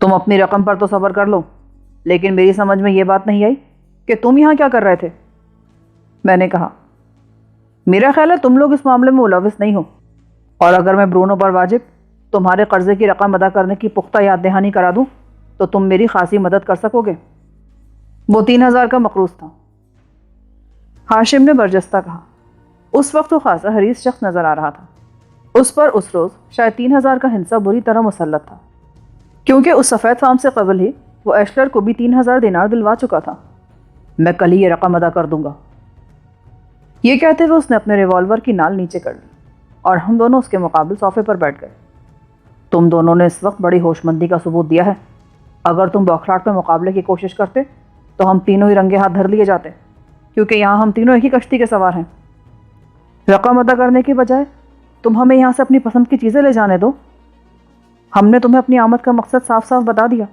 تم اپنی رقم پر تو صبر کر لو، لیکن میری سمجھ میں یہ بات نہیں آئی کہ تم یہاں کیا کر رہے تھے۔ میں نے کہا، میرا خیال ہے تم لوگ اس معاملے میں ملوث نہیں ہو، اور اگر میں برونو پر واجب تمہارے قرضے کی رقم ادا کرنے کی پختہ یاد دہانی کرا دوں تو تم میری خاصی مدد کر سکو گے۔ وہ 3000 کا مقروض تھا، ہاشم نے برجستہ کہا۔ اس وقت وہ خاصا حریص شخص نظر آ رہا تھا۔ اس پر اس روز شاید 3000 کا ہنسا بری طرح مسلط تھا، کیونکہ اس سفید فام سے قبل ہی وہ ایشلر کو بھی 3000 دینار دلوا چکا تھا۔ میں کل ہی یہ رقم ادا کر دوں گا۔ یہ کہتے ہوئے اس نے اپنے ریوالور کی نال نیچے کر لی اور ہم دونوں اس کے مقابل صوفے پر بیٹھ گئے۔ تم دونوں نے اس وقت بڑی ہوش مندی کا ثبوت دیا ہے۔ اگر تم بوکھلاٹ میں مقابلے کی کوشش کرتے تو ہم تینوں ہی رنگے ہاتھ دھر لیے جاتے، کیونکہ یہاں ہم تینوں ایک ہی کشتی کے سوار ہیں۔ رقم ادا کرنے کے بجائے تم ہمیں یہاں سے اپنی پسند کی چیزیں لے جانے دو۔ ہم نے تمہیں اپنی آمد کا مقصد صاف صاف بتا دیا،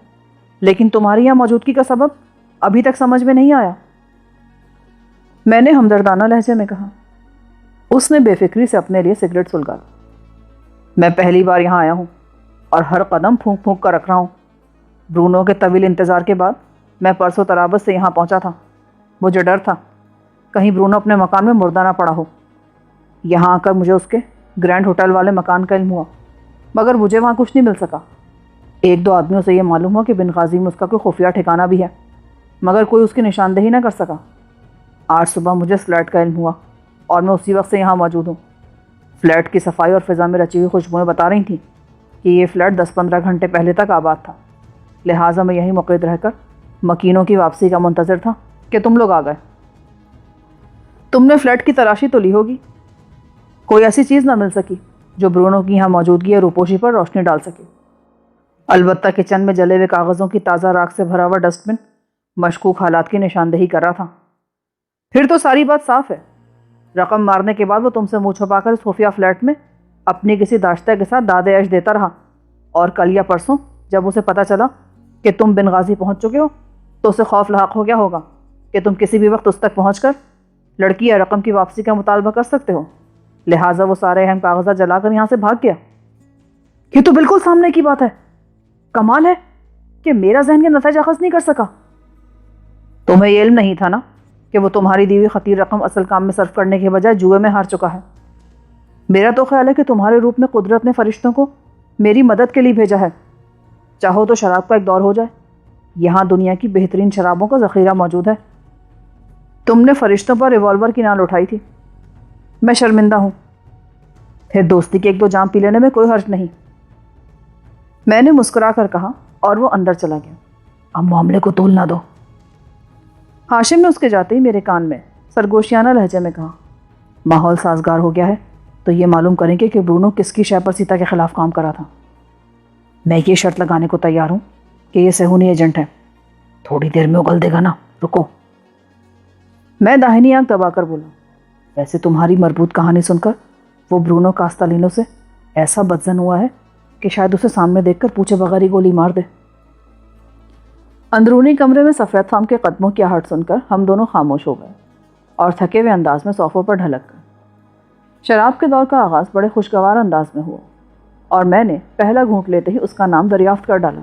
لیکن تمہاری یہاں موجودگی کا سبب ابھی تک سمجھ میں نہیں آیا۔ میں نے ہمدردانہ لہجے میں کہا۔ اس نے بے فکری سے اپنے لیے سگریٹ سلگا لی۔ میں پہلی بار یہاں آیا ہوں اور ہر قدم پھونک پھونک کر رکھ رہا ہوں۔ برونو کے طویل انتظار کے بعد میں پرسوں ترابط سے یہاں پہنچا تھا۔ مجھے ڈر تھا کہیں برونو اپنے مکان میں مردہ نہ پڑا ہو۔ یہاں آ کر مجھے اس کے گرینڈ ہوٹل والے مکان کا علم ہوا، مگر مجھے وہاں کچھ نہیں مل سکا۔ ایک دو آدمیوں سے یہ معلوم ہوا کہ بنغازی میں اس کا کوئی خفیہ ٹھکانہ بھی ہے، مگر کوئی اس کی نشاندہی نہ کر سکا۔ آج صبح مجھے فلیٹ کا علم ہوا اور میں اسی وقت سے یہاں موجود ہوں۔ فلیٹ کی صفائی اور فضا میں رچی ہوئی خوشبوئیں بتا رہی تھیں کہ یہ فلیٹ 10-15 گھنٹے پہلے تک آباد تھا، لہٰذا میں یہیں مقید رہ کر مکینوں کی واپسی کا منتظر تھا کہ تم لوگ آ گئے۔ تم نے فلیٹ کی تلاشی تو لی ہوگی، کوئی ایسی چیز نہ مل سکی جو برونو کی یہاں موجودگی اور روپوشی پر روشنی ڈال سکے۔ البتہ کچن میں جلے ہوئے کاغذوں کی تازہ راکھ سے بھرا ہوا ڈسٹ بن مشکوک حالات کی نشاندہی کر رہا تھا۔ پھر تو ساری بات صاف ہے۔ رقم مارنے کے بعد وہ تم سے منہ چھپا کر اس خفیہ فلیٹ میں اپنی کسی داشتہ کے ساتھ داد عیش دیتا رہا، اور کل یا پرسوں جب اسے پتہ چلا کہ تم بنغازی پہنچ چکے ہو تو اسے خوف لاحق ہو گیا ہوگا کہ تم کسی بھی وقت اس تک پہنچ کر لڑکی یا رقم کی واپسی کا مطالبہ کر سکتے ہو، لہٰذا وہ سارے اہم کاغذات جلا کر یہاں سے بھاگ گیا۔ یہ تو بالکل سامنے کی بات ہے۔ کمال ہے کہ میرا ذہن یہ نتائج اخذ نہیں کر سکا۔ تمہیں یہ علم نہیں تھا نا کہ وہ تمہاری دی ہوئی خطیر رقم اصل کام میں صرف کرنے کے بجائے جوئے میں ہار چکا ہے۔ میرا تو خیال ہے کہ تمہارے روپ میں قدرت نے فرشتوں کو میری مدد کے لیے بھیجا ہے۔ چاہو تو شراب کا ایک دور ہو جائے، یہاں دنیا کی بہترین شرابوں کا ذخیرہ موجود ہے۔ تم نے فرشتوں پر ریوالور کی نال اٹھائی تھی، میں شرمندہ ہوں۔ پھر دوستی کے ایک دو جام پی لینے میں کوئی حرج نہیں، میں نے مسکرا کر کہا، اور وہ اندر چلا گیا۔ اب معاملے کو طول نہ دو۔ ہاشم نے اس کے جاتے ہی میرے کان میں سرگوشیانہ لہجے میں کہا، ماحول سازگار ہو گیا ہے تو یہ معلوم کریں گے کہ برونو کس کی شے پر سیتا کے خلاف کام کرا تھا۔ میں یہ شرط لگانے کو تیار ہوں کہ یہ صہیونی ایجنٹ ہے۔ تھوڑی دیر میں اگل دے گا نا، رکو۔ میں داہنی آنکھ دبا کر بولا، ویسے تمہاری مربوط کہانی سن کر وہ برونو کاستالینو سے ایسا بدظن ہوا ہے کہ شاید اسے سامنے دیکھ کر پوچھے بغیر ہی گولی مار دے۔ اندرونی کمرے میں سفید فام کے قدموں کی آہٹ سن کر ہم دونوں خاموش ہو گئے اور تھکے ہوئے انداز میں صوفوں پر ڈھلک گئے۔ شراب کے دور کا آغاز بڑے خوشگوار انداز میں ہوا اور میں نے پہلا گھونٹ لیتے ہی اس کا نام دریافت کر ڈالا۔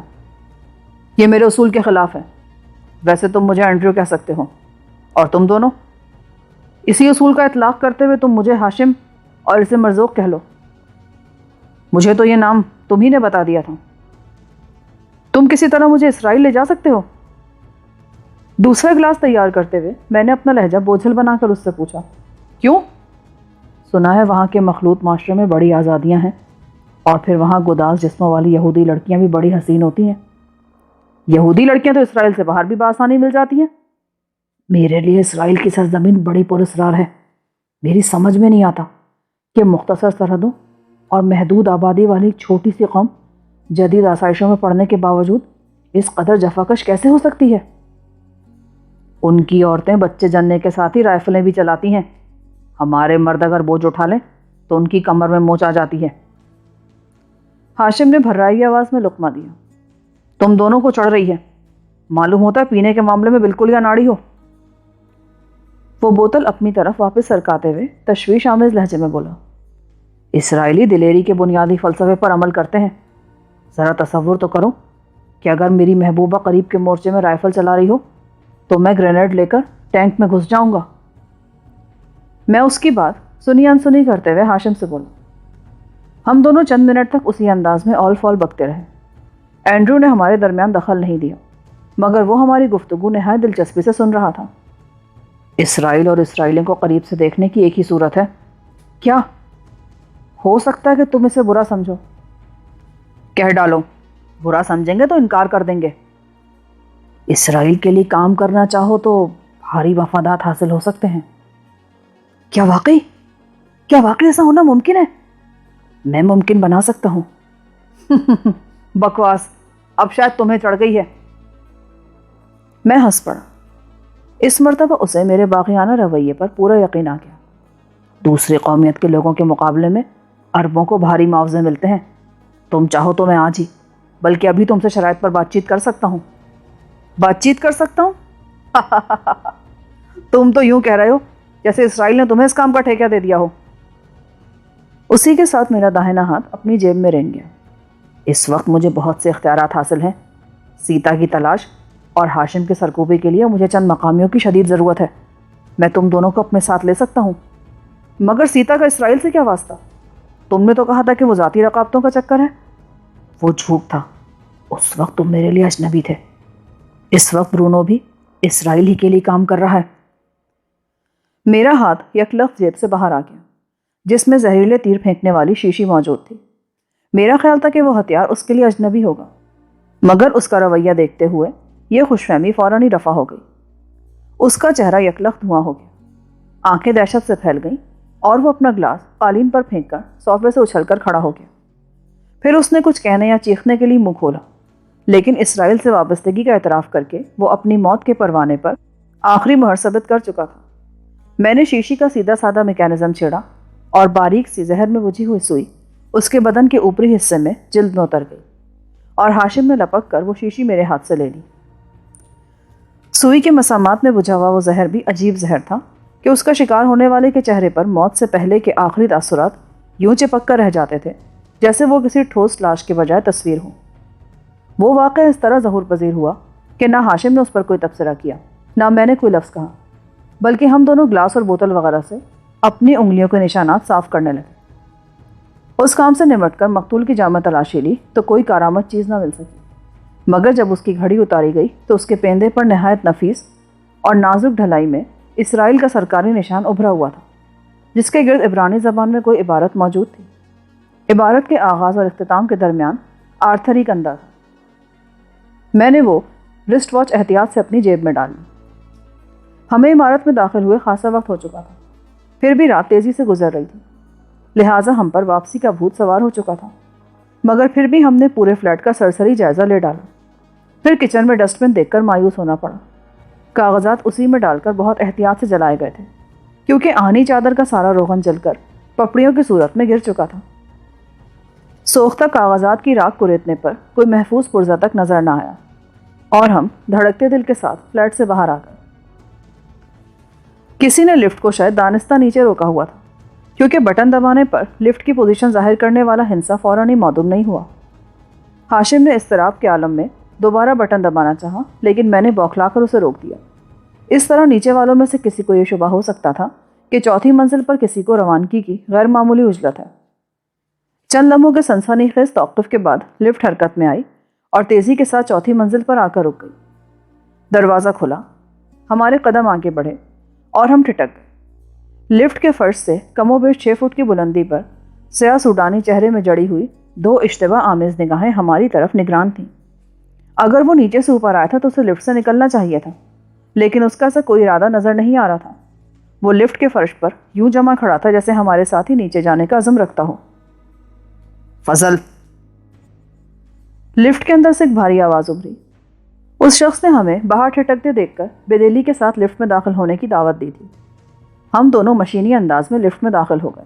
یہ میرے اصول کے خلاف ہے۔ ویسے تم مجھے اینڈریو کہہ سکتے ہو، اور تم دونوں اسی اصول کا اطلاق کرتے ہوئے تم مجھے ہاشم اور اسے مرزوق کہہ لو۔ مجھے تو یہ نام تم ہی نے بتا دیا تھا۔ تم کسی طرح مجھے اسرائیل لے جا سکتے ہو؟ دوسرا گلاس تیار کرتے ہوئے میں نے اپنا لہجہ بوجھل بنا کر اس سے پوچھا، کیوں؟ سنا ہے وہاں کے مخلوط معاشرے میں بڑی آزادیاں ہیں، اور پھر وہاں گداز جسموں والی یہودی لڑکیاں بھی بڑی حسین ہوتی ہیں۔ یہودی لڑکیاں تو اسرائیل سے باہر بھی بآسانی مل جاتی ہیں۔ میرے لیے اسرائیل کی سرزمین بڑی پراسرار ہے۔ میری سمجھ میں نہیں آتا کہ مختصر سرحدوں اور محدود آبادی والی ایک چھوٹی سی قوم جدید آسائشوں میں پڑنے کے باوجود اس قدر جفاکش کیسے ہو سکتی ہے؟ ان کی عورتیں بچے جننے کے ساتھ ہی رائفلیں بھی چلاتی ہیں۔ ہمارے مرد اگر بوجھ اٹھا لیں تو ان کی کمر میں موچ آ جاتی ہے۔ ہاشم نے بھررائی آواز میں لقمہ دیا۔ تم دونوں کو چڑھ رہی ہے، معلوم ہوتا ہے پینے کے معاملے میں بالکل یا ناڑی ہو۔ وہ بوتل اپنی طرف واپس سرکاتے ہوئے تشویش آمیز لہجے میں بولا، اسرائیلی دلیری کے بنیادی فلسفے پر عمل کرتے ہیں۔ ذرا تصور تو کرو کہ اگر میری محبوبہ قریب کے مورچے میں رائفل چلا رہی ہو تو میں گرینیڈ لے کر ٹینک میں گھس جاؤں گا۔ میں اس کی بات سنی انسنی کرتے ہوئے ہاشم سے بولا۔ ہم دونوں چند منٹ تک اسی انداز میں آل فال بکتے رہے۔ اینڈریو نے ہمارے درمیان دخل نہیں دیا، مگر وہ ہماری گفتگو نہایت دلچسپی سے سن رہا تھا۔ اسرائیل اور اسرائیلیوں کو قریب سے دیکھنے کی ایک ہی صورت ہے۔ کیا ہو سکتا ہے کہ تم اسے برا سمجھو؟ کہہ ڈالو، برا سمجھیں گے تو انکار کر دیں گے۔ اسرائیل کے لیے کام کرنا چاہو تو بھاری مفادات حاصل ہو سکتے ہیں۔ کیا واقعی ایسا ہونا ممکن ہے؟ میں ممکن بنا سکتا ہوں۔ بکواس، اب شاید تمہیں چڑھ گئی ہے۔ میں ہنس پڑا۔ اس مرتبہ اسے میرے باغیانہ رویے پر پورا یقین آ گیا۔ دوسری قومیت کے لوگوں کے مقابلے میں عربوں کو بھاری معاوضے ملتے ہیں۔ تم چاہو تو میں آج ہی، بلکہ ابھی تم سے شرائط پر بات چیت کر سکتا ہوں۔ بات چیت کر سکتا ہوں؟ تم تو یوں کہہ رہے ہو جیسے اسرائیل نے تمہیں اس کام کا ٹھیکہ دے دیا ہو۔ اسی کے ساتھ میرا داہنا ہاتھ اپنی جیب میں رینگ گیا۔ اس وقت مجھے بہت سے اختیارات حاصل ہیں۔ سیتا کی تلاش اور ہاشم کے سرکوبی کے لیے مجھے چند مقامیوں کی شدید ضرورت ہے۔ میں تم دونوں کو اپنے ساتھ لے سکتا ہوں۔ مگر سیتا کا اسرائیل سے کیا واسطہ؟ تم نے تو کہا تھا کہ وہ ذاتی رقابتوں کا چکر ہے۔ وہ جھوٹ تھا۔ اس وقت تم میرے لیے اجنبی تھے۔ اس وقت برونو بھی اسرائیل ہی کے لیے کام کر رہا ہے۔ میرا ہاتھ یک لخت جیب سے باہر آ گیا، جس میں زہریلے تیر پھینکنے والی شیشی موجود تھی۔ میرا خیال تھا کہ وہ ہتھیار اس کے لیے اجنبی ہوگا، مگر اس کا رویہ دیکھتے ہوئے یہ خوش فہمی فوراً ہی رفع ہو گئی۔ اس کا چہرہ یک لخت دھواں ہو گیا، آنکھیں دہشت سے پھیل گئیں اور وہ اپنا گلاس قالین پر پھینک کر صوفے سے اچھل کر کھڑا ہو گیا۔ پھر اس نے کچھ کہنے یا چیخنے کے لیے منہ کھولا، لیکن اسرائیل سے وابستگی کا اعتراف کر کے وہ اپنی موت کے پروانے پر آخری مہر ثبت کر چکا تھا۔ میں نے شیشی کا سیدھا سادہ میکینزم چھیڑا اور باریک سی زہر میں بجھی ہوئی سوئی اس کے بدن کے اوپری حصے میں جلد میں اتر گئی، اور ہاشم نے لپک کر وہ شیشی میرے ہاتھ سے لے لی۔ سوئی کے مسامات میں بجھا ہوا وہ زہر بھی عجیب زہر تھا کہ اس کا شکار ہونے والے کے چہرے پر موت سے پہلے کے آخری تاثرات یوں چپک کر رہ جاتے تھے جیسے وہ کسی ٹھوس لاش کے بجائے تصویر ہو۔ وہ واقعہ اس طرح ظہور پذیر ہوا کہ نہ ہاشم نے اس پر کوئی تبصرہ کیا، نہ میں نے کوئی لفظ کہا، بلکہ ہم دونوں گلاس اور بوتل وغیرہ سے اپنی انگلیوں کے نشانات صاف کرنے لگے۔ اس کام سے نمٹ کر مقتول کی جامع تلاشی لی تو کوئی کارآمد چیز نہ مل سکی، مگر جب اس کی گھڑی اتاری گئی تو اس کے پیندے پر نہایت نفیس اور نازک ڈھلائی میں اسرائیل کا سرکاری نشان ابھرا ہوا تھا، جس کے گرد عبرانی زبان میں کوئی عبارت موجود تھی۔ عبارت کے آغاز اور اختتام کے درمیان آرتھریک انداز تھا۔ میں نے وہ رسٹ واچ احتیاط سے اپنی جیب میں ڈال لی۔ ہمیں عمارت میں داخل ہوئے خاصا وقت ہو چکا تھا، پھر بھی رات تیزی سے گزر رہی تھی، لہٰذا ہم پر واپسی کا بھوت سوار ہو چکا تھا، مگر پھر بھی ہم نے پورے فلیٹ کا سرسری جائزہ لے ڈالا۔ پھر کچن میں ڈسٹ بن دیکھ کر مایوس ہونا پڑا۔ کاغذات اسی میں ڈال کر بہت احتیاط سے جلائے گئے تھے، کیونکہ آہنی چادر کا سارا روغن جل کر پپڑیوں کی صورت میں گر چکا تھا۔ سوختہ کاغذات کی راکھ کو ریتنے پر کوئی محفوظ پرزہ تک نظر نہ آیا، اور ہم دھڑکتے دل کے ساتھ فلیٹ سے باہر آ گئے۔ کسی نے لفٹ کو شاید دانستہ نیچے روکا ہوا تھا، کیونکہ بٹن دبانے پر لفٹ کی پوزیشن ظاہر کرنے والا ہنسا فوراً ہی معدوم نہیں ہوا۔ ہاشم نے اضطراب کے عالم میں دوبارہ بٹن دبانا چاہا، لیکن میں نے بوکھلا کر اسے روک دیا۔ اس طرح نیچے والوں میں سے کسی کو یہ شبہ ہو سکتا تھا کہ چوتھی منزل پر کسی کو روانگی کی غیر معمولی عجلت ہے۔ چند لمحوں کے سنسنی خیز توقف کے بعد لفٹ حرکت میں آئی اور تیزی کے ساتھ چوتھی منزل پر آ کر رک گئی۔ دروازہ کھلا، ہمارے قدم آگے بڑھے اور ہم ٹھٹک گئے۔ لفٹ کے فرش سے کم و بیش 6 فٹ کی بلندی پر سیاہ سوڈانی چہرے میں جڑی ہوئی 2 اشتباہ آمیز نگاہیں ہماری طرف نگران تھیں۔ اگر وہ نیچے سے اوپر آیا تھا تو اسے لفٹ سے نکلنا چاہیے تھا، لیکن اس کا ایسا کوئی ارادہ نظر نہیں آ رہا تھا۔ وہ لفٹ کے فرش پر یوں جمع کھڑا تھا جیسے ہمارے ساتھ ہی نیچے جانے کا عزم رکھتا ہو۔ فضل! لفٹ کے اندر سے ایک بھاری آواز ابھری۔ اس شخص نے ہمیں باہر ٹھٹکتے دیکھ کر بے دلی کے ساتھ لفٹ میں داخل ہونے کی دعوت دی تھی۔ ہم دونوں مشینی انداز میں لفٹ میں داخل ہو گئے،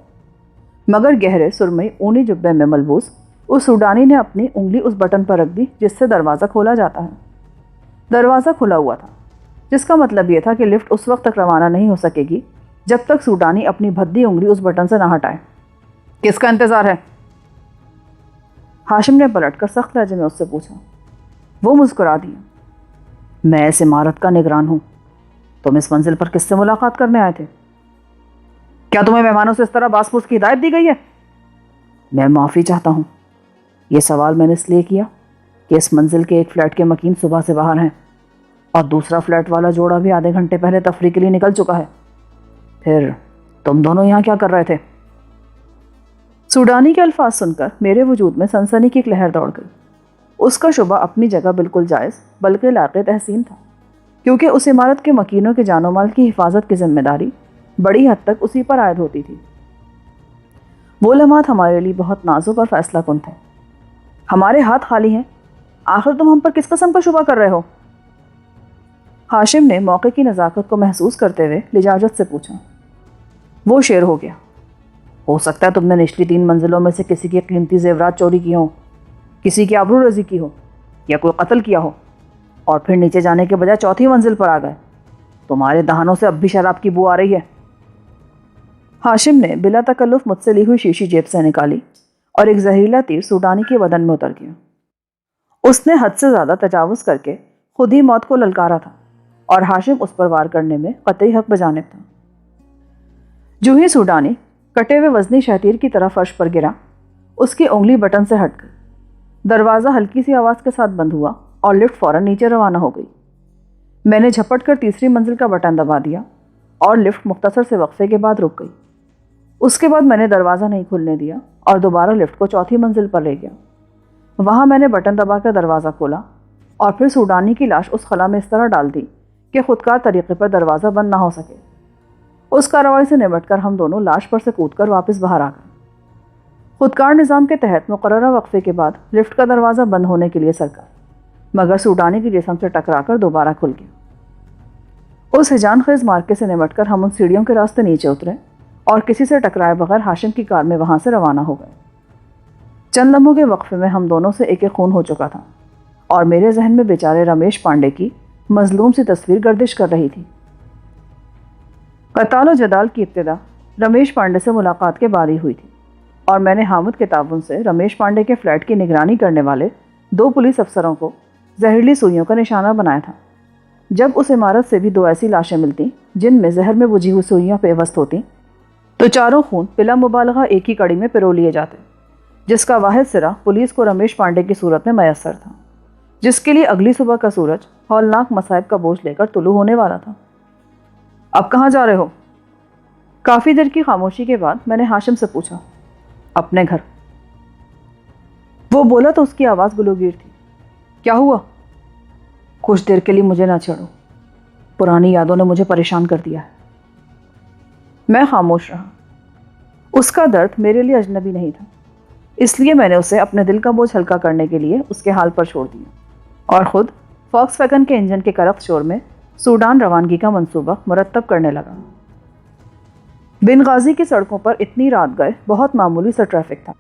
مگر گہرے سرمئی اونی جبے میں ملبوس اس سوڈانی نے اپنی انگلی اس بٹن پر رکھ دی جس سے دروازہ کھولا جاتا ہے۔ دروازہ کھلا ہوا تھا، جس کا مطلب یہ تھا کہ لفٹ اس وقت تک روانہ نہیں ہو سکے گی جب تک سوڈانی اپنی بھدی انگلی اس بٹن سے نہ ہٹائے۔ کس کا انتظار ہے؟ ہاشم نے پلٹ کر سخت لہجے میں اس سے پوچھا۔ وہ مسکرا دیا۔ میں اس عمارت کا نگران ہوں۔ تم اس منزل پر کس سے ملاقات کرنے آئے تھے؟ کیا تمہیں مہمانوں سے اس طرح باس پوس کی ہدایت دی گئی ہے؟ میں معافی چاہتا ہوں۔ یہ سوال میں نے اس لیے کیا کہ اس منزل کے ایک فلیٹ کے مکین صبح سے باہر ہیں اور دوسرا فلیٹ والا جوڑا بھی آدھے گھنٹے پہلے تفریح کے لیے نکل چکا ہے۔ پھر تم دونوں یہاں کیا کر رہے تھے؟ سوڈانی کے الفاظ سن کر میرے وجود میں سنسنی کی ایک لہر دوڑ گئی۔ اس کا شبہ اپنی جگہ بالکل جائز بلکہ لاقِ تحسین تھا، کیونکہ اس عمارت کے مکینوں کے جان و مال کی حفاظت کی ذمہ داری بڑی حد تک اسی پر عائد ہوتی تھی۔ وہ لمحات ہمارے لیے بہت نازک اور فیصلہ کن تھے۔ ہمارے ہاتھ خالی ہیں، آخر تم ہم پر کس قسم کا شبہ کر رہے ہو؟ ہاشم نے موقع کی نزاکت کو محسوس کرتے ہوئے لجاجت سے پوچھا۔ وہ شیر ہو گیا۔ ہو سکتا ہے تم نے نچلی 3 منزلوں میں سے کسی کی قیمتی زیورات چوری کی ہوں، کسی کی آبرو رزی کی ہو، یا کوئی قتل کیا ہو، اور پھر نیچے جانے کے بجائے 4تھی منزل پر آ گئے۔ تمہارے دہانوں سے اب بھی شراب کی بو آ رہی ہے۔ ہاشم نے بلا تکلف مجھ سے لی ہوئی شیشی جیب سے نکالی اور ایک زہریلا تیر سوڈانی کے بدن میں اتر گیا۔ اس نے حد سے زیادہ تجاوز کر کے خود ہی موت کو للکارا تھا اور ہاشم اس پر وار کرنے میں قطعی حق بجانب تھا۔ جو ہی سوڈانی کٹے ہوئے وزنی شہتیر کی طرف فرش پر گرا، اس کی انگلی بٹن سے ہٹ گئی۔ دروازہ ہلکی سی آواز کے ساتھ بند ہوا اور لفٹ فوراً نیچے روانہ ہو گئی۔ میں نے جھپٹ کر 3ری منزل کا بٹن دبا دیا اور لفٹ مختصر سے وقفے کے بعد رک گئی۔ اس کے بعد میں نے دروازہ نہیں کھلنے دیا اور دوبارہ لفٹ کو 4تھی منزل پر لے گیا۔ وہاں میں نے بٹن دبا کر دروازہ کھولا اور پھر سوڈانی کی لاش اس خلا میں اس طرح ڈال دی کہ خودکار طریقے پر دروازہ بند نہ ہو سکے۔ اس کارروائی سے نمٹ کر ہم دونوں لاش پر سے کود کر واپس باہر آ گئے۔ خودکار نظام کے تحت مقررہ وقفے کے بعد لفٹ کا دروازہ بند ہونے کے لیے سرکا، مگر سوڈانی کے جسم سے ٹکرا کر دوبارہ کھل گیا۔ اس ہیجان خیز مارکے سے نمٹ کر ہم ان سیڑھیوں کے راستے نیچے اترے اور کسی سے ٹکرائے بغیر ہاشم کی کار میں وہاں سے روانہ ہو گئے۔ چند لمحوں کے وقفے میں ہم دونوں سے ایک خون ہو چکا تھا اور میرے ذہن میں بیچارے رمیش پانڈے کی مظلوم سی تصویر گردش کر رہی تھی۔ قتال و جدال کی ابتدا رمیش پانڈے سے ملاقات کے بعد ہی ہوئی تھی اور میں نے حامد کے تعاون سے رمیش پانڈے کے فلیٹ کی نگرانی کرنے والے 2 پولیس افسروں کو زہریلی سوئیوں کا نشانہ بنایا تھا۔ جب اس عمارت سے بھی 2 ایسی لاشیں ملتی جن میں زہر میں بجھی ہوئی سوئیاں پیوست ہوتی تو چاروں خون بلا مبالغہ ایک ہی کڑی میں پرو لیے جاتے، جس کا واحد سرا پولیس کو رمیش پانڈے کی صورت میں میسر تھا، جس کے لیے اگلی صبح کا سورج ہولناک مصائب کا بوجھ لے کر طلوع ہونے والا تھا۔ اب کہاں جا رہے ہو؟ کافی دیر کی خاموشی کے بعد میں نے ہاشم سے پوچھا۔ اپنے گھر۔ وہ بولا تو اس کی آواز گلوگیر تھی۔ کیا ہوا؟ کچھ دیر کے لیے مجھے نہ چھیڑو، پرانی یادوں نے مجھے پریشان کر دیا ہے۔ میں خاموش رہا۔ اس کا درد میرے لیے اجنبی نہیں تھا، اس لیے میں نے اسے اپنے دل کا بوجھ ہلکا کرنے کے لیے اس کے حال پر چھوڑ دیا اور خود فاکس ویگن کے انجن کے کرخت شور میں سوڈان روانگی کا منصوبہ مرتب کرنے لگا۔ بنغازی کی سڑکوں پر اتنی رات گئے بہت معمولی سا ٹریفک تھا۔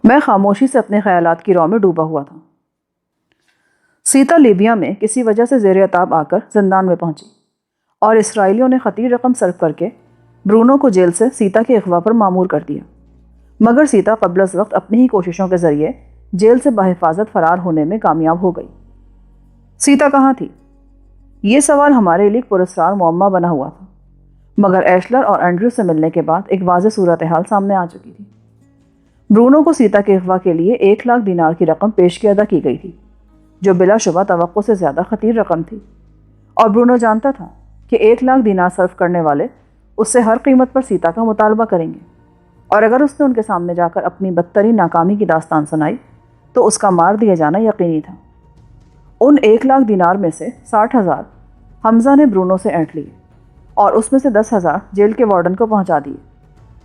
میں خاموشی سے اپنے خیالات کی رو میں ڈوبا ہوا تھا۔ سیتا لیبیا میں کسی وجہ سے زیر عتاب آ کر زندان میں پہنچی اور اسرائیلیوں نے خطیر رقم صرف کر کے برونو کو جیل سے سیتا کے اغوا پر مامور کر دیا، مگر سیتا قبل از وقت اپنی ہی کوششوں کے ذریعے جیل سے بحفاظت فرار ہونے میں کامیاب ہو گئی۔ سیتا کہاں تھی؟ یہ سوال ہمارے لیے پراسرار معمہ بنا ہوا تھا، مگر ایشلر اور اینڈریو سے ملنے کے بعد ایک واضح صورتحال سامنے آ چکی تھی۔ برونو کو سیتا کے اغوا کے لیے 1,00,000 دینار کی رقم پیشگی ادا کی گئی تھی، جو بلا شبہ توقع سے زیادہ خطیر رقم تھی، اور برونو جانتا تھا کہ 1,00,000 دینار صرف کرنے والے اس سے ہر قیمت پر سیتا کا مطالبہ کریں گے، اور اگر اس نے ان کے سامنے جا کر اپنی بدترین ناکامی کی داستان سنائی تو اس کا مار دیا جانا یقینی تھا۔ ان 1,00,000 دینار میں سے 60,000 حمزہ نے برونو سے اینٹھ لیے اور اس میں سے 10,000 جیل کے وارڈن کو پہنچا دیے،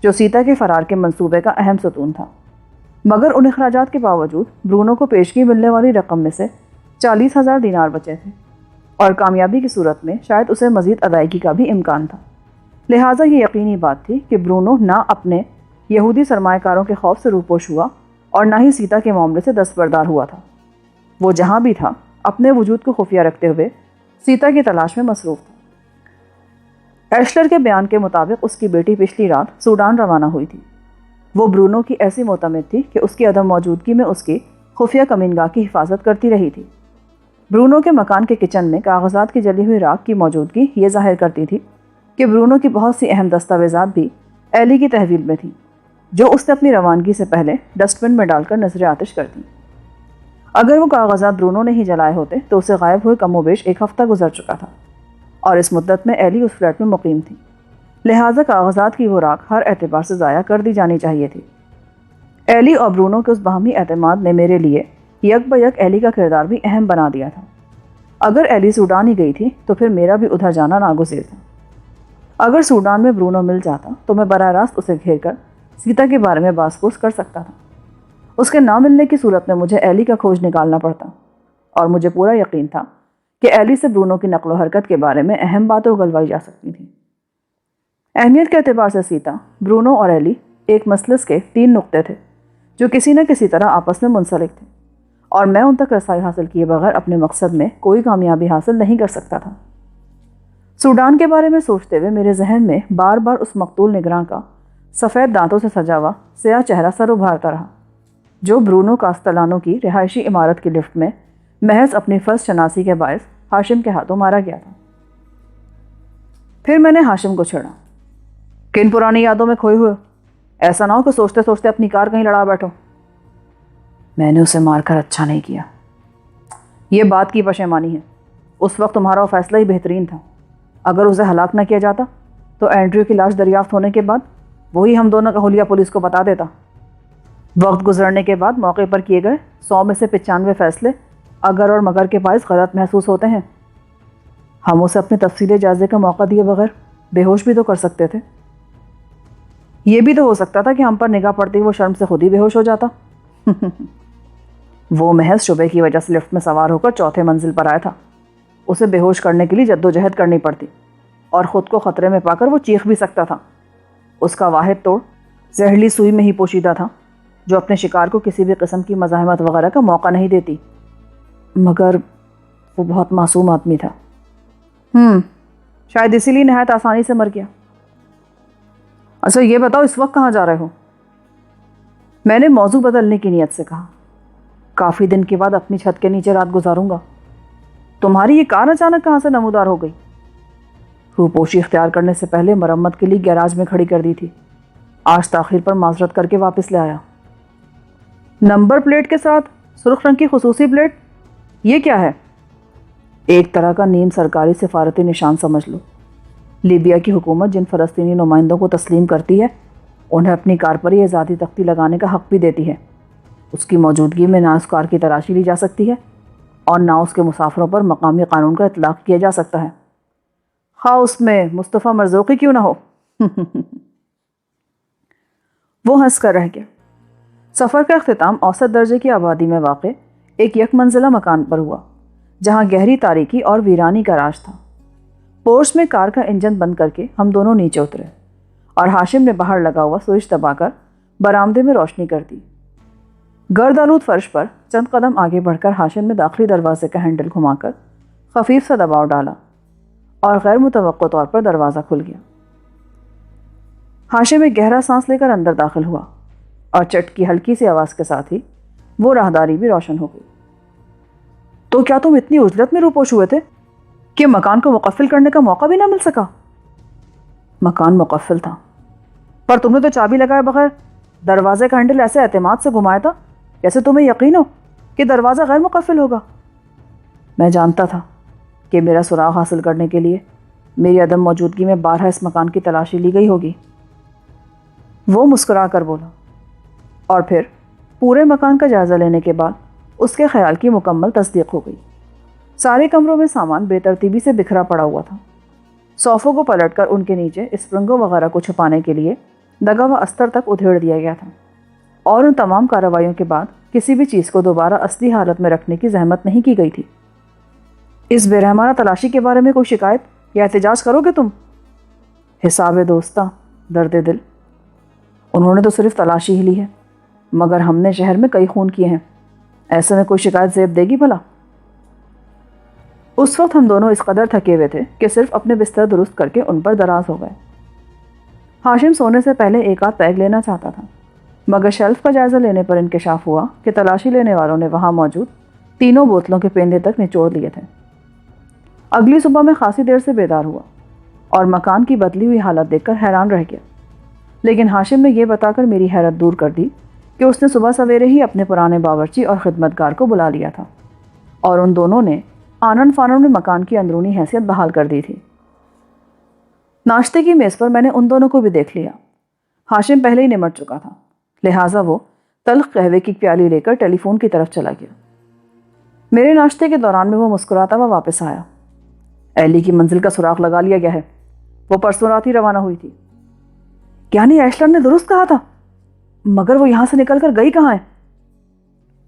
جو سیتا کے فرار کے منصوبے کا اہم ستون تھا۔ مگر ان اخراجات کے باوجود برونو کو پیشگی ملنے والی رقم میں سے 40,000 دینار بچے تھے، اور کامیابی کی صورت میں شاید اسے مزید ادائیگی کا بھی امکان تھا۔ لہٰذا یہ یقینی بات تھی کہ برونو نہ اپنے یہودی سرمایہ کاروں کے خوف سے روپوش ہوا اور نہ ہی سیتا کے معاملے سے دستبردار ہوا تھا۔ وہ جہاں بھی تھا اپنے وجود کو خفیہ رکھتے ہوئے سیتا کی تلاش میں مصروف تھا۔ ایشلر کے بیان کے مطابق اس کی بیٹی پچھلی رات سوڈان روانہ ہوئی تھی۔ وہ برونو کی ایسی معتمد تھی کہ اس کی عدم موجودگی میں اس کی خفیہ کمینگاہ کی حفاظت کرتی رہی تھی۔ برونو کے مکان کے کچن میں کاغذات کی جلی ہوئی راکھ کی موجودگی یہ ظاہر کرتی تھی کہ برونو کی بہت سی اہم دستاویزات بھی ایلی کی تحویل میں تھیں، جو اس نے اپنی روانگی سے پہلے ڈسٹ بن میں ڈال کر نظر آتش کر دیں۔ اگر وہ کاغذات برونو نے ہی جلائے ہوتے تو اسے غائب ہوئے کم و بیش 1 ہفتہ گزر چکا تھا، اور اس مدت میں ایلی اس فلیٹ میں مقیم تھی، لہٰذا کاغذات کی وہ راکھ ہر اعتبار سے ضائع کر دی جانی چاہیے تھی۔ ایلی اور برونو کے اس باہمی اعتماد نے میرے لیے یک بہ یک ایلی کا کردار بھی اہم بنا دیا تھا۔ اگر ایلی سوڈان ہی گئی تھی تو پھر میرا بھی ادھر جانا ناگزیر تھا۔ اگر سوڈان میں برونو مل جاتا تو میں براہ راست اسے گھیر کر سیتا کے بارے میں باز پرس کر سکتا تھا۔ اس کے نہ ملنے کی صورت میں مجھے ایلی کا کھوج نکالنا پڑتا، اور مجھے پورا یقین تھا کہ ایلی سے برونو کی نقل و حرکت کے بارے میں اہم باتیں اگلوائی جا سکتی تھیں۔ اہمیت کے اعتبار سے سیتا، برونو اور ایلی ایک مثلث کے 3 نقطے تھے جو کسی نہ کسی طرح آپس میں منسلک تھے، اور میں ان تک رسائی حاصل کیے بغیر اپنے مقصد میں کوئی کامیابی حاصل نہیں کر سکتا تھا۔ سوڈان کے بارے میں سوچتے ہوئے میرے ذہن میں بار بار اس مقتول نگراں کا سفید دانتوں سے سجا ہوا سیاہ چہرہ سر ابھارتا رہا، جو برونو کاستلانو کی رہائشی عمارت کی لفٹ میں محض اپنی فرض شناسی کے باعث ہاشم کے ہاتھوں مارا گیا تھا۔ پھر میں نے ہاشم کو چھیڑا، کن پرانی یادوں میں کھوئے ہوئے، ایسا نہ ہو کہ سوچتے سوچتے اپنی کار کہیں لڑا بیٹھو۔ میں نے اسے مار کر اچھا نہیں کیا، یہ بات کی پشیمانی ہے۔ اس وقت تمہارا وہ فیصلہ ہی بہترین تھا۔ اگر اسے ہلاک نہ کیا جاتا تو اینڈریو کی لاش دریافت ہونے کے بعد وہی ہم دونوں کا حلیہ پولیس کو بتا دیتا۔ وقت گزرنے کے بعد موقع پر کیے گئے 100 میں سے 95 فیصلے اگر اور مگر کے باعث غلط محسوس ہوتے ہیں۔ ہم اسے اپنے تفصیلی جائزے کا موقع دیے بغیر بے ہوش بھی تو کر سکتے تھے۔ یہ بھی تو ہو سکتا تھا کہ ہم پر نگاہ پڑتے ہی وہ شرم سے خود ہی بے ہوش ہو جاتا۔ وہ محض شبے کی وجہ سے لفٹ میں سوار ہو کر 4تھے منزل پر آیا تھا۔ اسے بے ہوش کرنے کے لیے جدوجہد کرنی پڑتی، اور خود کو خطرے میں پا کر وہ چیخ بھی سکتا تھا۔ اس کا واحد توڑ زہریلی سوئی میں ہی پوشیدہ تھا، جو اپنے شکار کو کسی بھی قسم کی مزاحمت وغیرہ کا موقع نہیں دیتی، مگر وہ بہت معصوم آدمی تھا۔ شاید اسی لیے نہایت آسانی سے مر گیا۔ اچھا یہ بتاؤ اس وقت کہاں جا رہے ہو؟ میں نے موضوع بدلنے کی نیت سے کہا، کافی دن کے بعد اپنی چھت کے نیچے رات گزاروں گا۔ تمہاری یہ کار اچانک کہاں سے نمودار ہو گئی؟ روپوشی اختیار کرنے سے پہلے مرمت کے لیے گیراج میں کھڑی کر دی تھی، آج تاخیر پر معذرت کر کے واپس لے آیا۔ نمبر پلیٹ کے ساتھ سرخ رنگ کی خصوصی پلیٹ، یہ کیا ہے؟ ایک طرح کا نیم سرکاری سفارتی نشان سمجھ لو۔ لیبیا کی حکومت جن فلسطینی نمائندوں کو تسلیم کرتی ہے انہیں اپنی کار پر یہ ذاتی تختی لگانے کا حق بھی دیتی ہے۔ اس کی موجودگی میں نہ اس کار کی تلاشی لی جا سکتی ہے اور نہ اس کے مسافروں پر مقامی قانون کا اطلاق کیا جا سکتا ہے، خواہ اس میں مصطفیٰ مرزوقی کیوں نہ ہو۔ وہ ہنس کر رہ گیا۔ سفر کا اختتام اوسط درجے کی آبادی میں واقع ایک یک منزلہ مکان پر ہوا، جہاں گہری تاریکی اور ویرانی کا راج تھا۔ پورش میں کار کا انجن بند کر کے ہم دونوں نیچے اترے، اور ہاشم نے باہر لگا ہوا سوئچ دبا کر برآمدے میں روشنی کر دی۔ گرد آلود فرش پر چند قدم آگے بڑھ کر ہاشم نے داخلی دروازے کا ہینڈل گھما کر خفیف سا دباؤ ڈالا، اور غیر متوقع طور پر دروازہ کھل گیا۔ ہاشم ایک گہرا سانس لے کر اندر داخل ہوا، اور چٹ کی ہلکی سی آواز کے ساتھ ہی وہ راہداری بھی روشن ہو گئی۔ تو کیا تم اتنی عجلت میں روپوش ہوئے تھے کہ مکان کو مقفل کرنے کا موقع بھی نہ مل سکا؟ مکان مقفل تھا، پر تم نے تو چابی لگائے بغیر دروازے کا ہینڈل ایسے اعتماد سے گھمایا تھا جیسے تمہیں یقین ہو کہ دروازہ غیر مقفل ہوگا۔ میں جانتا تھا کہ میرا سراغ حاصل کرنے کے لیے میری عدم موجودگی میں بارہا اس مکان کی تلاشی لی گئی ہوگی۔ وہ مسکرا کر بولا، اور پھر پورے مکان کا جائزہ لینے کے بعد اس کے خیال کی مکمل تصدیق ہو گئی۔ سارے کمروں میں سامان بے ترتیبی سے بکھرا پڑا ہوا تھا۔ صوفوں کو پلٹ کر ان کے نیچے اسپرنگوں وغیرہ کو چھپانے کے لیے دگا و استر تک ادھیڑ دیا گیا تھا، اور ان تمام کارروائیوں کے بعد کسی بھی چیز کو دوبارہ اصلی حالت میں رکھنے کی زحمت نہیں کی گئی تھی۔ اس بے رحمانہ تلاشی کے بارے میں کوئی شکایت یا احتجاج کرو گے تم؟ حساب دوستہ، درد دل، انہوں نے تو صرف تلاشی ہی لی ہے، مگر ہم نے شہر میں کئی خون کیے ہیں، ایسے میں کوئی شکایت زیب دے گی بھلا؟ اس وقت ہم دونوں اس قدر تھکے ہوئے تھے کہ صرف اپنے بستر درست کر کے ان پر دراز ہو گئے۔ ہاشم سونے سے پہلے ایک آدھ پیگ لینا چاہتا تھا، مگر شیلف کا جائزہ لینے پر انکشاف ہوا کہ تلاشی لینے والوں نے وہاں موجود 3 بوتلوں کے پیندے تک نچوڑ لیے تھے۔ اگلی صبح میں خاصی دیر سے بیدار ہوا اور مکان کی بدلی ہوئی حالت دیکھ کر حیران رہ گیا، لیکن ہاشم نے یہ بتا کر میری حیرت دور کر دی کہ اس نے صبح سویرے ہی اپنے پرانے باورچی اور خدمتگار کو بلا لیا تھا اور ان دونوں نے آنن فانن میں مکان کی اندرونی حیثیت بحال کر دی تھی۔ ناشتے کی میز پر میں نے ان دونوں کو بھی دیکھ لیا۔ ہاشم پہلے ہی نمٹ چکا تھا، لہٰذا وہ تلخ قہوے کی پیالی لے کر ٹیلی فون کی طرف چلا گیا۔ میرے ناشتے کے دوران میں وہ مسکراتا ہوا واپس آیا۔ ایلی کی منزل کا سراغ لگا لیا گیا ہے، وہ پرسوں رات ہی روانہ ہوئی تھی۔ یعنی ایشلر نے درست کہا تھا، مگر وہ یہاں سے نکل کر گئی کہاں ہے؟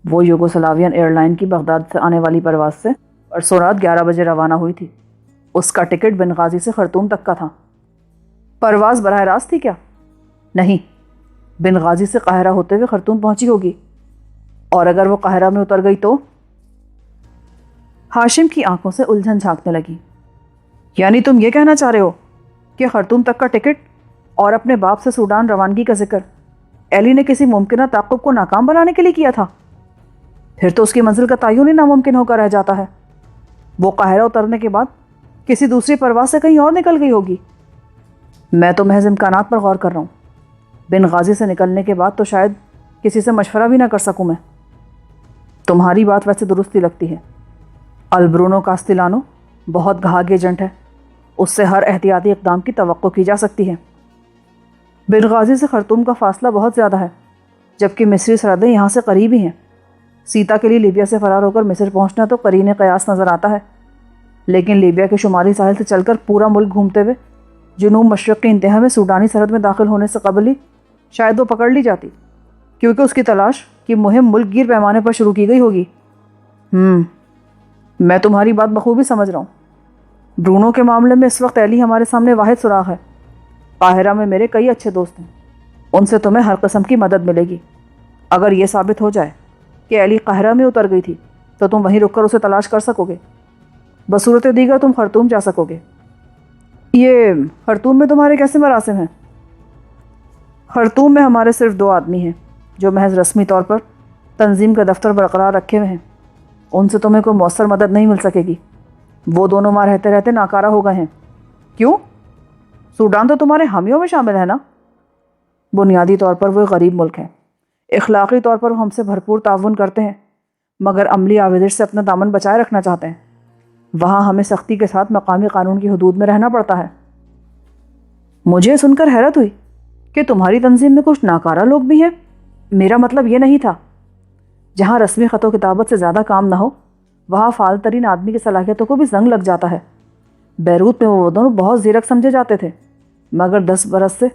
وہ یوگوسلاوین ایئر لائن کی بغداد سے آنے والی پرواز سے پرسوں رات 11 بجے روانہ ہوئی تھی۔ اس کا ٹکٹ بنغازی سے خرطوم تک کا تھا۔ پرواز براہ راست تھی کیا؟ نہیں، بنغازی سے قاہرہ ہوتے ہوئے خرطوم پہنچی ہوگی، اور اگر وہ قاہرہ میں اتر گئی تو؟ ہاشم کی آنکھوں سے الجھن جھانکنے لگی۔ یعنی تم یہ کہنا چاہ رہے ہو کہ خرطوم تک کا ٹکٹ اور اپنے باپ سے سوڈان روانگی کا ذکر ایلی نے کسی ممکنہ تعاقب کو ناکام بنانے کے لیے کیا تھا؟ پھر تو اس کی منزل کا تعین ہی ناممکن ہو کر رہ جاتا ہے۔ وہ قاہرہ اترنے کے بعد کسی دوسری پرواز سے کہیں اور نکل گئی ہوگی۔ میں تو محض امکانات پر غور کر رہا ہوں۔ بنغازی سے نکلنے کے بعد تو شاید کسی سے مشورہ بھی نہ کر سکوں میں۔ تمہاری بات ویسے درستی لگتی ہے۔ البرونو کاستیلانو بہت گھاگ ایجنٹ ہے، اس سے ہر احتیاطی اقدام کی توقع کی جا سکتی ہے۔ بنغازی سے خرطوم کا فاصلہ بہت زیادہ ہے، جبکہ مصری سرحدیں یہاں سے قریب ہی ہیں۔ سیتا کے لیے لیبیا سے فرار ہو کر مصر پہنچنا تو قرین قیاس نظر آتا ہے، لیکن لیبیا کے شمالی ساحل سے چل کر پورا ملک گھومتے ہوئے جنوب مشرق کے انتہا میں سوڈانی سرحد میں داخل ہونے سے قبل ہی شاید وہ پکڑ لی جاتی، کیونکہ اس کی تلاش کی مہم ملک گیر پیمانے پر شروع کی گئی ہوگی۔ میں تمہاری بات بخوبی سمجھ رہا ہوں۔ برونو کے معاملے میں اس وقت ایلی ہمارے سامنے واحد سراغ ہے۔ قاہرہ میں میرے کئی اچھے دوست ہیں، ان سے تمہیں ہر قسم کی مدد ملے گی۔ اگر یہ ثابت ہو جائے کہ ایلی قاہرہ میں اتر گئی تھی تو تم وہیں رک کر اسے تلاش کر سکو گے، بصورت دیگر تم خرطوم جا سکو گے۔ یہ خرطوم میں تمہارے کیسے مراسم ہیں؟ خرطوم میں ہمارے صرف 2 آدمی ہیں جو محض رسمی طور پر تنظیم کا دفتر برقرار رکھے ہوئے ہیں، ان سے تمہیں کوئی مؤثر مدد نہیں مل سکے گی۔ وہ دونوں وہاں رہتے رہتے ناکارہ ہو گئے ہیں۔ کیوں؟ سوڈان تو تمہارے حامیوں میں شامل ہے نا؟ بنیادی طور پر وہ ایک غریب ملک ہے، اخلاقی طور پر وہ ہم سے بھرپور تعاون کرتے ہیں، مگر عملی آویزش سے اپنا دامن بچائے رکھنا چاہتے ہیں۔ وہاں ہمیں سختی کے ساتھ مقامی قانون کی حدود میں رہنا پڑتا ہے۔ مجھے سن کر حیرت ہوئی کہ تمہاری تنظیم میں کچھ ناکارہ لوگ بھی ہیں۔ میرا مطلب یہ نہیں تھا۔ جہاں رسمی خط و کتابت سے زیادہ کام نہ ہو، وہاں فعال ترین آدمی کی صلاحیتوں کو بھی زنگ لگ جاتا ہے۔ بیروت میں وہ دونوں بہت زیرک سمجھے جاتے تھے، مگر 10 برس سے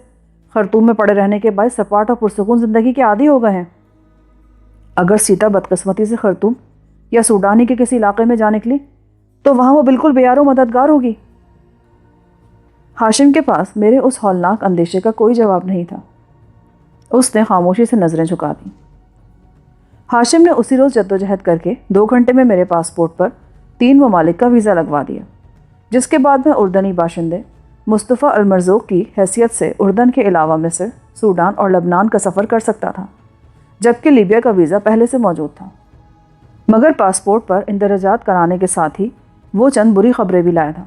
خرطوم میں پڑے رہنے کے باعث سپاٹ اور پرسکون زندگی کے عادی ہو گئے ہیں۔ اگر سیتا بدقسمتی سے خرطوم یا سوڈانی کے کسی علاقے میں جا نکلی تو وہاں وہ بالکل بے یار و مددگار ہوگی۔ ہاشم کے پاس میرے اس ہولناک اندیشے کا کوئی جواب نہیں تھا۔ اس نے خاموشی سے نظریں جھکا دیں۔ ہاشم نے اسی روز جدوجہد کر کے 2 گھنٹے میں میرے پاسپورٹ پر 3 ممالک کا ویزا لگوا دیا، جس کے بعد میں اردنی باشندے مصطفیٰ المرزوق کی حیثیت سے اردن کے علاوہ مصر، سوڈان اور لبنان کا سفر کر سکتا تھا، جبکہ لیبیا کا ویزا پہلے سے موجود تھا۔ مگر پاسپورٹ پر اندراجات کرانے کے ساتھ ہی وہ چند بری خبریں بھی لایا تھا۔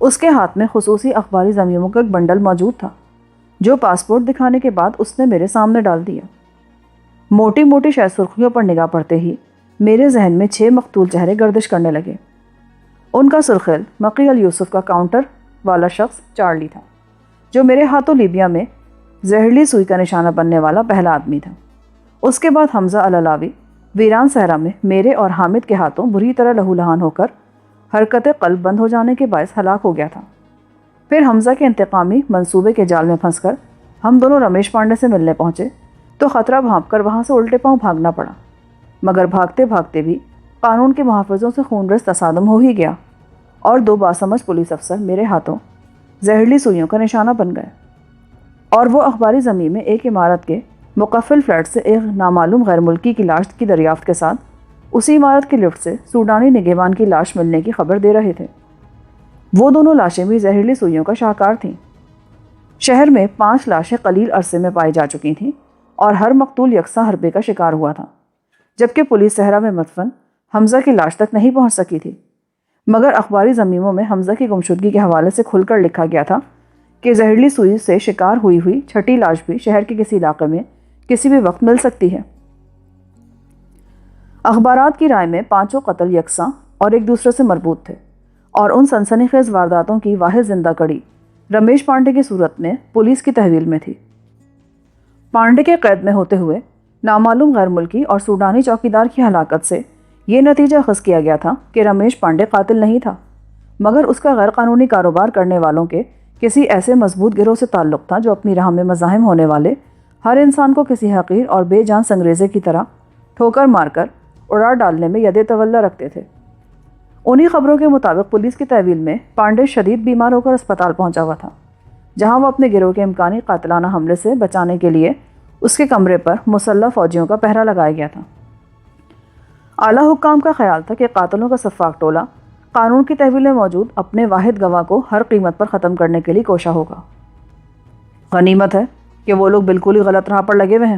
اس کے ہاتھ میں خصوصی اخباری ضمیموں کا ایک بنڈل موجود تھا، جو پاسپورٹ دکھانے کے بعد اس نے میرے سامنے ڈال دیا۔ موٹی موٹی شہ سرخیوں پر نگاہ پڑتے ہی میرے ذہن میں 6 مقتول چہرے گردش کرنے لگے۔ ان کا سرخیل مقی الیوسف کا کاؤنٹر والا شخص چارلی تھا، جو میرے ہاتھوں لیبیا میں زہریلی سوئی کا نشانہ بننے والا پہلا آدمی تھا۔ اس کے بعد حمزہ العلاوی ویران صحرا میں میرے اور حامد کے ہاتھوں بری طرح لہولہان ہو کر حرکت قلب بند ہو جانے کے باعث ہلاک ہو گیا تھا۔ پھر حمزہ کے انتقامی منصوبے کے جال میں پھنس کر ہم دونوں رمیش پانڈے سے ملنے پہنچے تو خطرہ بھانپ کر وہاں سے الٹے پاؤں بھاگنا پڑا، مگر بھاگتے بھاگتے بھی قانون کے محافظوں سے خونریز تصادم ہو ہی گیا اور 2 باسمجھ پولیس افسر میرے ہاتھوں زہریلی سوئیوں کا نشانہ بن گئے، اور وہ اخباری زمین میں ایک عمارت کے مقفل فلیٹ سے ایک نامعلوم غیر ملکی کی لاش کی دریافت کے ساتھ اسی عمارت کی لفٹ سے سوڈانی نگہبان کی لاش ملنے کی خبر دے رہے تھے۔ وہ دونوں لاشیں بھی زہریلی سوئیوں کا شاہکار تھیں۔ شہر میں 5 لاشیں قلیل عرصے میں پائی جا چکی تھیں اور ہر مقتول یکساں حربے کا شکار ہوا تھا، جبکہ پولیس صحرا میں مدفن حمزہ کی لاش تک نہیں پہنچ سکی تھی، مگر اخباری ضمیموں میں حمزہ کی گمشدگی کے حوالے سے کھل کر لکھا گیا تھا کہ زہریلی سوئی سے شکار ہوئی چھٹی لاش بھی شہر کے کسی علاقے میں کسی بھی وقت مل سکتی ہے۔ اخبارات کی رائے میں 5 قتل یکساں اور ایک دوسرے سے مربوط تھے، اور ان سنسنی خیز وارداتوں کی واحد زندہ کڑی رمیش پانڈے کی صورت میں پولیس کی تحویل میں تھی۔ پانڈے کے قید میں ہوتے ہوئے نامعلوم غیر ملکی اور سوڈانی چوکیدار کی ہلاکت سے یہ نتیجہ اخذ کیا گیا تھا کہ رمیش پانڈے قاتل نہیں تھا، مگر اس کا غیر قانونی کاروبار کرنے والوں کے کسی ایسے مضبوط گروہ سے تعلق تھا جو اپنی راہ میں مزاحم ہونے والے ہر انسان کو کسی حقیر اور بے جان سنگریزے کی طرح ٹھوکر مار کر اڑا ڈالنے میں ید طولہ رکھتے تھے۔ انہی خبروں کے مطابق پولیس کی تحویل میں پانڈے شدید بیمار ہو کر اسپتال پہنچا ہوا تھا، جہاں وہ اپنے گروہ کے امکانی قاتلانہ حملے سے بچانے کے لیے اس کے کمرے پر مسلح فوجیوں کا پہرا لگایا گیا تھا۔ اعلیٰ حکام کا خیال تھا کہ قاتلوں کا سفاک ٹولہ قانون کی تحویل میں موجود اپنے واحد گواہ کو ہر قیمت پر ختم کرنے کے لیے کوشاں ہوگا۔ غنیمت ہے کہ وہ لوگ بالکل ہی غلط راہ پر لگے ہوئے ہیں۔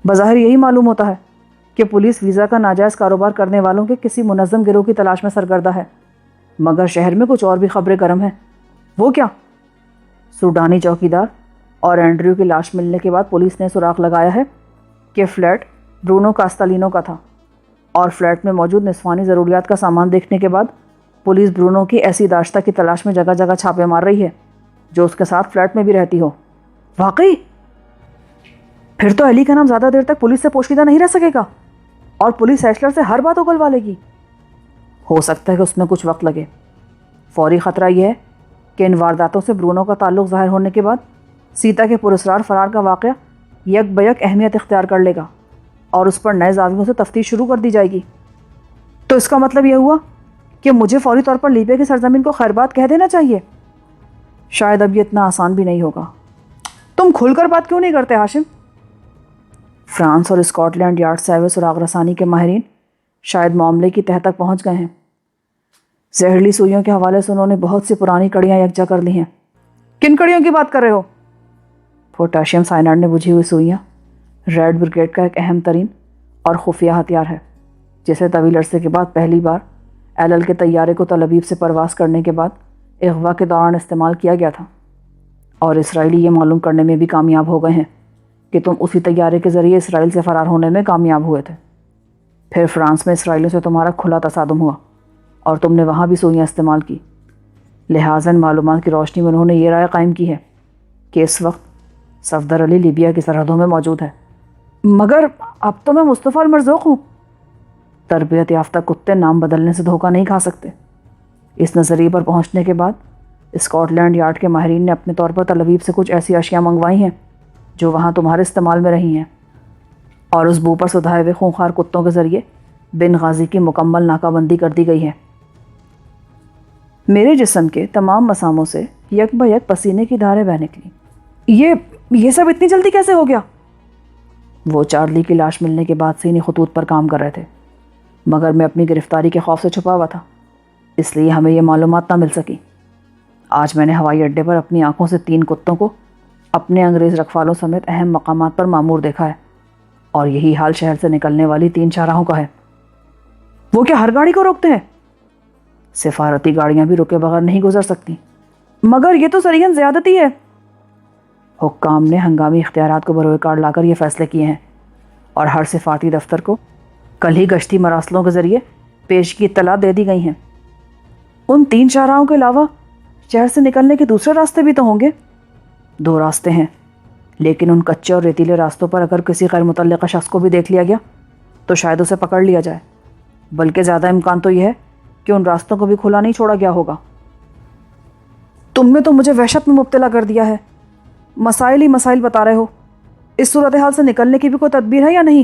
بظاہر یہی معلوم ہوتا ہے کہ پولیس ویزا کا ناجائز کاروبار کرنے والوں کے کسی منظم گروہ کی تلاش میں سرگردہ ہے، مگر شہر میں کچھ اور بھی خبریں گرم ہیں۔ وہ کیا؟ سوڈانی چوکیدار اور اینڈریو کی لاش ملنے کے بعد پولیس نے سراغ لگایا ہے کہ فلیٹ برونو کاستالینو کا تھا، اور فلیٹ میں موجود نسوانی ضروریات کا سامان دیکھنے کے بعد پولیس برونو کی ایسی داشتہ کی تلاش میں جگہ جگہ چھاپے مار رہی ہے جو اس کے ساتھ فلیٹ میں بھی رہتی ہو۔ واقعی؟ پھر تو علی کا نام زیادہ دیر تک پولیس سے پوشیدہ نہیں رہ سکے گا، اور پولیس ایشلر سے ہر بات اگلوا لے گی۔ ہو سکتا ہے کہ اس میں کچھ وقت لگے۔ فوری خطرہ یہ ہے کہ ان وارداتوں سے برونو کا تعلق ظاہر ہونے کے بعد سیتا کے پراسرار فرار کا واقعہ یک بیک اہمیت اختیار کر لے گا، اور اس پر نئے زاویوں سے تفتیش شروع کر دی جائے گی۔ تو اس کا مطلب یہ ہوا کہ مجھے فوری طور پر لیبیا کی سرزمین کو خیر بات کہہ دینا چاہیے۔ شاید اب یہ اتنا آسان بھی نہیں ہوگا۔ تم کھل کر بات کیوں نہیں کرتے ہاشم؟ فرانس اور اسکاٹ لینڈ یارڈ سے آئے سراغ رسانی کے ماہرین شاید معاملے کی تہہ تک پہنچ گئے ہیں۔ زہریلی سوئیوں کے حوالے سے انہوں نے بہت سی پرانی کڑیاں یکجا کر لی ہیں۔ کن کڑیوں کی بات کر رہے ہو؟ پوٹاشیم سائنائڈ نے بجھی ہوئی سوئیاں ریڈ بریگیڈ کا ایک اہم ترین اور خفیہ ہتھیار ہے، جسے طویل عرصے کے بعد پہلی بار ایل کے طیارے کو تل ابیب سے پرواز کرنے کے بعد اغوا کے دوران استعمال کیا گیا تھا، اور اسرائیلی یہ معلوم کرنے میں بھی کامیاب ہو گئے ہیں کہ تم اسی طیارے کے ذریعے اسرائیل سے فرار ہونے میں کامیاب ہوئے تھے۔ پھر فرانس میں اسرائیلیوں سے تمہارا کھلا تصادم ہوا اور تم نے وہاں بھی سوئیاں استعمال کی۔ لہٰذا ان معلومات کی روشنی میں انہوں نے یہ رائے قائم کی ہے کہ اس وقت صفدر علی لیبیا کی سرحدوں میں موجود ہے۔ مگر اب تو میں مصطفیٰ المرزوق ہوں۔ تربیت یافتہ کتے نام بدلنے سے دھوکہ نہیں کھا سکتے۔ اس نظریے پر پہنچنے کے بعد اسکاٹ لینڈ یارڈ کے ماہرین نے اپنے طور پر تل ابیب سے کچھ ایسی اشیاء منگوائی ہیں جو وہاں تمہارے استعمال میں رہی ہیں، اور اس بو پر سدھائے ہوئے خونخوار کتوں کے ذریعے بن غازی کی مکمل ناکہ بندی کر دی گئی ہے۔ میرے جسم کے تمام مساموں سے یک بہ یک پسینے کی دھاریں بہہ نکلی۔ یہ سب اتنی جلدی کیسے ہو گیا؟ وہ چارلی کی لاش ملنے کے بعد سے انہی خطوط پر کام کر رہے تھے، مگر میں اپنی گرفتاری کے خوف سے چھپا ہوا تھا، اس لیے ہمیں یہ معلومات نہ مل سکی۔ آج میں نے ہوائی اڈے پر اپنی آنکھوں سے 3 کتوں کو اپنے انگریز رکھوالوں سمیت اہم مقامات پر مامور دیکھا ہے، اور یہی حال شہر سے نکلنے والی 3 چارراہوں کا ہے۔ وہ کیا ہر گاڑی کو روکتے ہیں؟ سفارتی گاڑیاں بھی رکے بغیر نہیں گزر سکتی۔ مگر یہ تو صریحاً زیادتی ہے۔ حکام نے ہنگامی اختیارات کو بروئے کار لا کر یہ فیصلے کیے ہیں، اور ہر سفارتی دفتر کو کل ہی گشتی مراسلوں کے ذریعے پیشگی اطلاع دے دی گئی ہیں۔ ان 3 چارراہوں کے علاوہ شہر سے نکلنے کے دوسرے راستے بھی تو ہوں گے۔ 2 راستے ہیں، لیکن ان کچے اور ریتیلے راستوں پر اگر کسی غیر متعلقہ شخص کو بھی دیکھ لیا گیا تو شاید اسے پکڑ لیا جائے، بلکہ زیادہ امکان تو یہ ہے کہ ان راستوں کو بھی کھلا نہیں چھوڑا گیا ہوگا۔ تم نے تو مجھے وحشت میں مبتلا کر دیا ہے۔ مسائل ہی مسائل بتا رہے ہو۔ اس صورتحال سے نکلنے کی بھی کوئی تدبیر ہے یا نہیں؟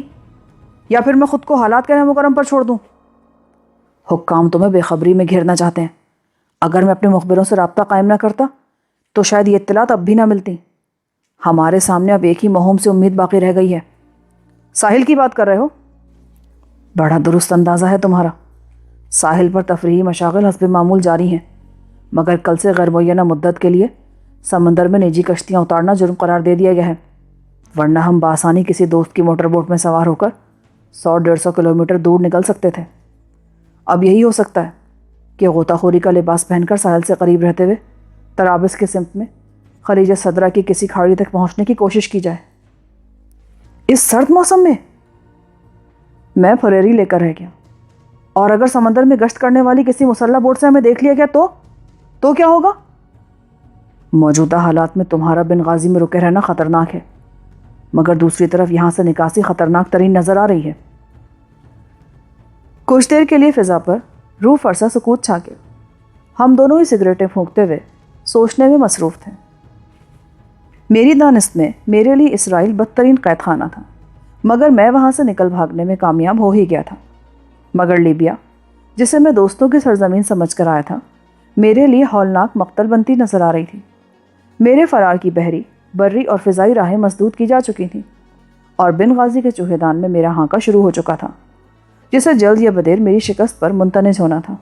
یا پھر میں خود کو حالات کے رحم و کرم پر چھوڑ دوں؟ حکام تمہیں بے خبری میں گھیرنا چاہتے ہیں۔ اگر میں اپنے مخبروں سے رابطہ قائم نہ کرتا تو شاید یہ اطلاعات اب بھی نہ ملتی۔ ہمارے سامنے اب ایک ہی مہم سے امید باقی رہ گئی ہے۔ ساحل کی بات کر رہے ہو؟ بڑا درست اندازہ ہے تمہارا۔ ساحل پر تفریحی مشاغل حسب معمول جاری ہیں، مگر کل سے غیر معینہ مدت کے لیے سمندر میں نجی کشتیاں اتارنا جرم قرار دے دیا گیا ہے، ورنہ ہم بآسانی کسی دوست کی موٹر بوٹ میں سوار ہو کر 100-150 کلومیٹر دور نکل سکتے تھے۔ اب یہی ہو سکتا ہے کہ غوطہ خوری کا لباس پہن کر ساحل سے قریب رہتے ہوئے طرابلس کی سمت میں خلیج صدرہ کی کسی کھاڑی تک پہنچنے کی کوشش کی جائے۔ اس سرد موسم میں پھریری لے کر رہ گیا، اور اگر سمندر میں گشت کرنے والی کسی مسلح بوٹ سے ہمیں دیکھ لیا گیا تو کیا ہوگا؟ موجودہ حالات میں تمہارا بنغازی میں رکے رہنا خطرناک ہے، مگر دوسری طرف یہاں سے نکاسی خطرناک ترین نظر آ رہی ہے۔ کچھ دیر کے لیے فضا پر روح فرسا سکوت چھا گیا۔ ہم دونوں ہی سگریٹیں پھونکتے ہوئے سوچنے میں مصروف تھے۔ میری دانست میں میرے لیے اسرائیل بدترین قید خانہ تھا، مگر میں وہاں سے نکل بھاگنے میں کامیاب ہو ہی گیا تھا۔ مگر لیبیا، جسے میں دوستوں کی سرزمین سمجھ کر آیا تھا، میرے لیے ہولناک مقتل بنتی نظر آ رہی تھی۔ میرے فرار کی بحری، بری اور فضائی راہیں مسدود کی جا چکی تھیں، اور بنغازی کے چوہے دان میں میرا ہانکا شروع ہو چکا تھا، جسے جلد یا بدیر میری شکست پر منتنج ہونا تھا۔